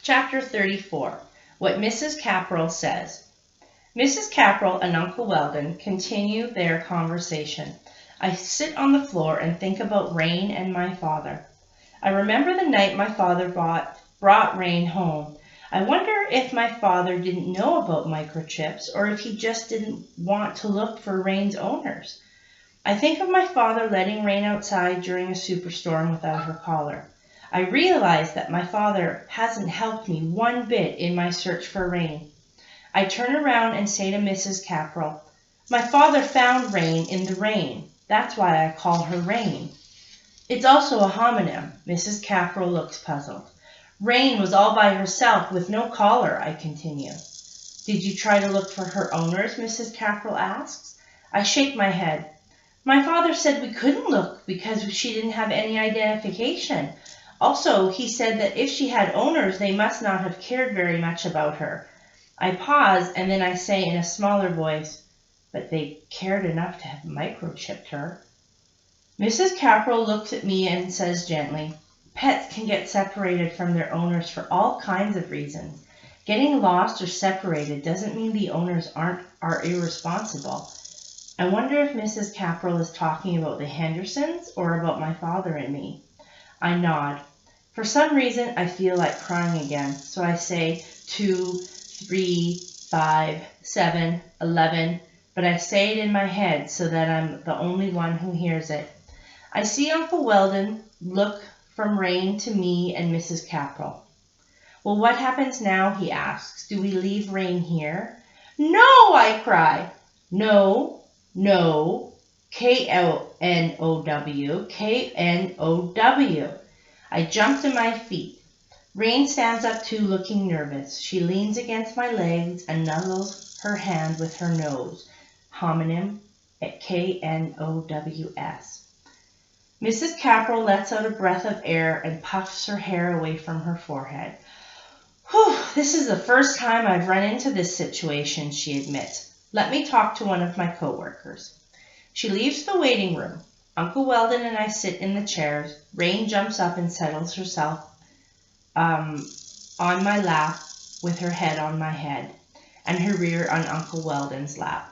Chapter 34. What Mrs. Caprell Says. Mrs. Caprell and Uncle Weldon continue their conversation. I sit on the floor and think about Rain and my father. I remember the night my father brought Rain home. I wonder if my father didn't know about microchips or if he just didn't want to look for Rain's owners. I think of my father letting Rain outside during a superstorm without her collar. I realize that my father hasn't helped me one bit in my search for Rain. I turn around and say to Mrs. Caprell, "My father found Rain in the rain. That's why I call her Rain." "It's also a homonym." Mrs. Caprell looks puzzled. "Rain was all by herself with no collar," I continue. "Did you try to look for her owners?" Mrs. Caprell asks. I shake my head. "My father said we couldn't look because she didn't have any identification. Also, he said that if she had owners, they must not have cared very much about her." I pause, and then I say in a smaller voice, "But they cared enough to have microchipped her." Mrs. Caprell looks at me and says gently, "Pets can get separated from their owners for all kinds of reasons. Getting lost or separated doesn't mean the owners are irresponsible." I wonder if Mrs. Caprell is talking about the Hendersons or about my father and me. I nod. For some reason, I feel like crying again, so I say 2, 3, 5, 7, 11, but I say it in my head so that I'm the only one who hears it. I see Uncle Weldon look from Rain to me and Mrs. Caprell. "Well, what happens now?" he asks. "Do we leave Rain here?" "No!" I cry. "No, no, K-N-O-W, K-N-O-W. I jump to my feet. Rain stands up too, looking nervous. She leans against my legs and nuzzles her hand with her nose. Homonym at K-N-O-W-S. Mrs. Caprell lets out a breath of air and puffs her hair away from her forehead. "Whew, this is the first time I've run into this situation," she admits. "Let me talk to one of my co-workers." She leaves the waiting room. Uncle Weldon and I sit in the chairs. Rain jumps up and settles herself on my lap with her head on my head and her rear on Uncle Weldon's lap.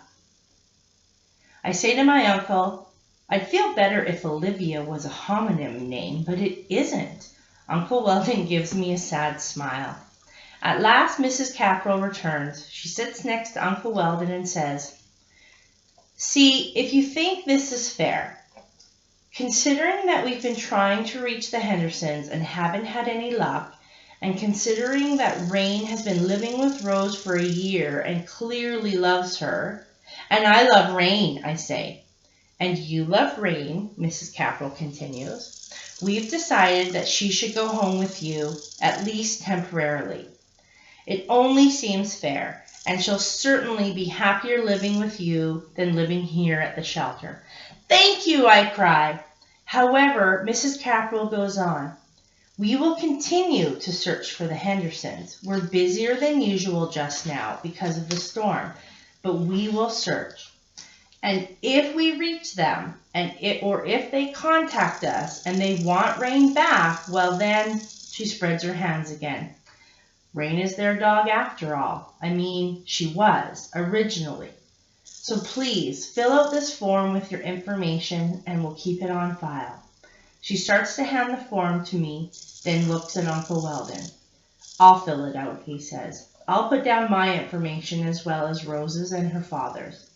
I say to my uncle, "I'd feel better if Olivia was a homonym name, but it isn't." Uncle Weldon gives me a sad smile. At last Mrs. Caprell returns. She sits next to Uncle Weldon and says, "See, if you think this is fair, considering that we've been trying to reach the Hendersons and haven't had any luck, and considering that Rain has been living with Rose for a year and clearly loves her," "And I love Rain," I say. "And you love Rain," Mrs. Caprell continues. "We've decided that she should go home with you, at least temporarily. It only seems fair, and she'll certainly be happier living with you than living here at the shelter." "Thank you," I cry. However, Mrs. Caprell goes on, "We will continue to search for the Hendersons. We're busier than usual just now because of the storm, but we will search. And if we reach them, or if they contact us and they want Rain back, well then," she spreads her hands again. "Rain is their dog after all. I mean, she was, originally. So please, fill out this form with your information and we'll keep it on file." She starts to hand the form to me, then looks at Uncle Weldon. "I'll fill it out," he says. "I'll put down my information as well as Rose's and her father's."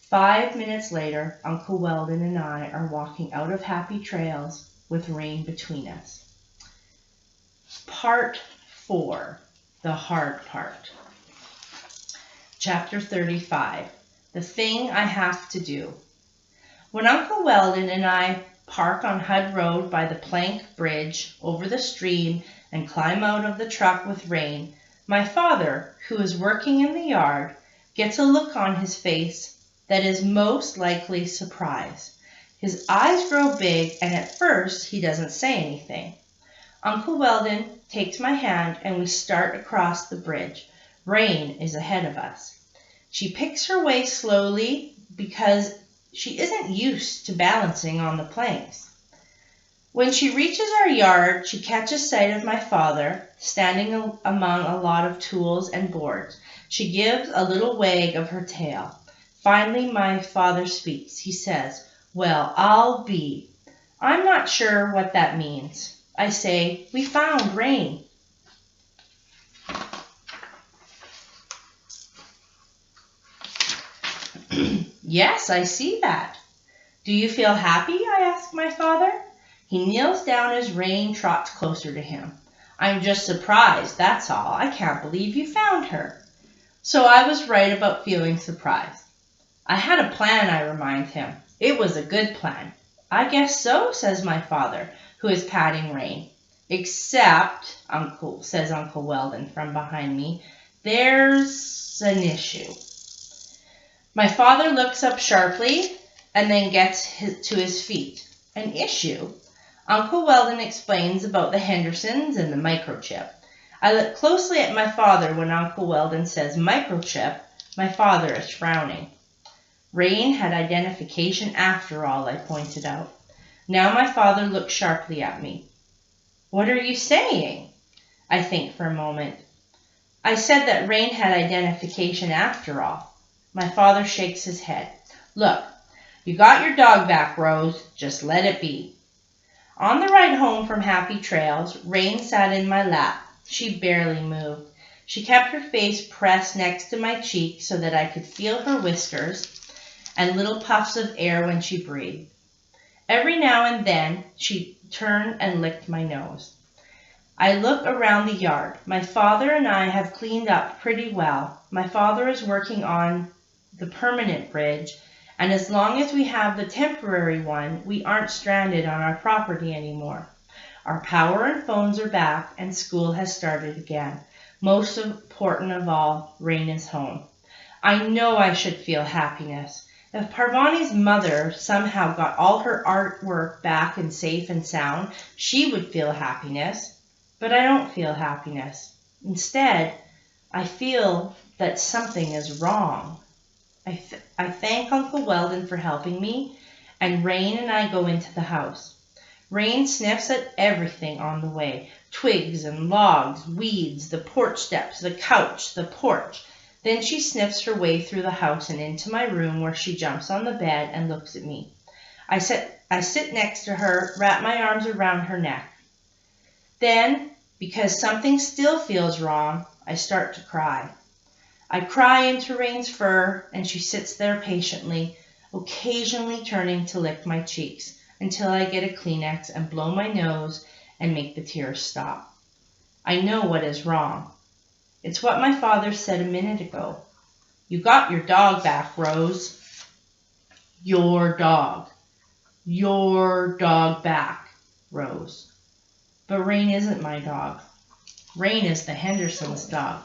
5 minutes later, Uncle Weldon and I are walking out of Happy Trails with Rain between us. Part 4. The hard part. Chapter 35. The thing I have to do. When Uncle Weldon and I park on Hud Road by the plank bridge over the stream and climb out of the truck with Rain, my father, who is working in the yard, gets a look on his face that is most likely surprise. His eyes grow big, and at first he doesn't say anything. Uncle Weldon takes my hand and we start across the bridge. Rain is ahead of us. She picks her way slowly because she isn't used to balancing on the planks. When she reaches our yard, she catches sight of my father, standing among a lot of tools and boards. She gives a little wag of her tail. Finally, my father speaks. He says, "Well, I'll be. I'm not sure what that means." I say, "We found Rain." "Yes, I see that. Do you feel happy?" I ask my father. He kneels down as Rain trots closer to him. "I'm just surprised, that's all. I can't believe you found her." So I was right about feeling surprised. "I had a plan," I remind him. "It was a good plan." "I guess so," says my father, who is patting Rain. "Except," says Uncle Weldon from behind me, "there's an issue." My father looks up sharply and then gets to his feet. "An issue?" Uncle Weldon explains about the Hendersons and the microchip. I look closely at my father when Uncle Weldon says microchip. My father is frowning. Rain had identification after all, I pointed out. Now my father looks sharply at me. "What are you saying?" I think for a moment. "I said that Rain had identification after all." My father shakes his head. "Look, you got your dog back, Rose. Just let it be." On the ride home from Happy Trails, Rain sat in my lap. She barely moved. She kept her face pressed next to my cheek so that I could feel her whiskers and little puffs of air when she breathed. Every now and then, she turned and licked my nose. I look around the yard. My father and I have cleaned up pretty well. My father is working on the permanent bridge, and as long as we have the temporary one, we aren't stranded on our property anymore. Our power and phones are back, and school has started again. Most important of all, Rain is home. I know I should feel happiness. If Parvani's mother somehow got all her artwork back and safe and sound, she would feel happiness. But I don't feel happiness. Instead, I feel that something is wrong. I thank Uncle Weldon for helping me, and Rain and I go into the house. Rain sniffs at everything on the way. Twigs and logs, weeds, the porch steps, the couch, the porch. Then she sniffs her way through the house and into my room, where she jumps on the bed and looks at me. I sit next to her, wrap my arms around her neck. Then, because something still feels wrong, I start to cry. I cry into Rain's fur, and she sits there patiently, occasionally turning to lick my cheeks, until I get a Kleenex and blow my nose and make the tears stop. I know what is wrong. It's what my father said a minute ago. "You got your dog back, Rose." Your dog back, Rose. But Rain isn't my dog. Rain is the Hendersons' dog.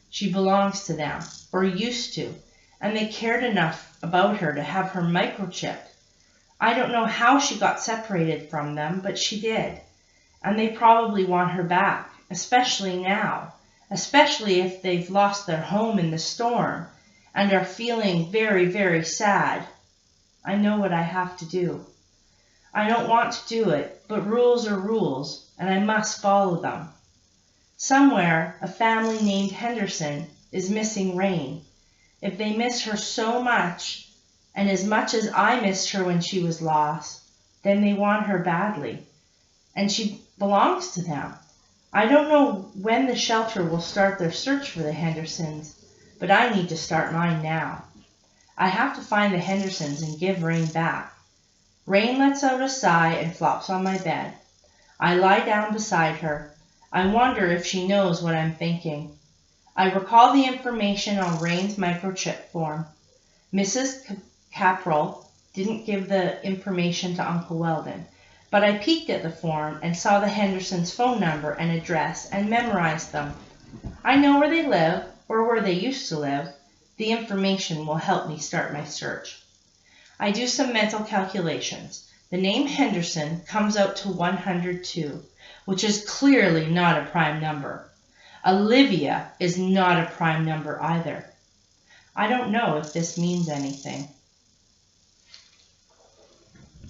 She belongs to them, or used to, and they cared enough about her to have her microchipped. I don't know how she got separated from them, but she did. And they probably want her back, especially now, especially if they've lost their home in the storm and are feeling very, very sad. I know what I have to do. I don't want to do it, but rules are rules, and I must follow them. Somewhere, a family named Henderson is missing Rain. If they miss her so much, and as much as I missed her when she was lost, then they want her badly. And she belongs to them. I don't know when the shelter will start their search for the Hendersons, but I need to start mine now. I have to find the Hendersons and give Rain back. Rain lets out a sigh and flops on my bed. I lie down beside her. I wonder if she knows what I'm thinking. I recall the information on Rain's microchip form. Mrs. Caprell didn't give the information to Uncle Weldon, but I peeked at the form and saw the Hendersons' phone number and address and memorized them. I know where they live, or where they used to live. The information will help me start my search. I do some mental calculations. The name Henderson comes out to 102, which is clearly not a prime number. Olivia is not a prime number either. I don't know if this means anything.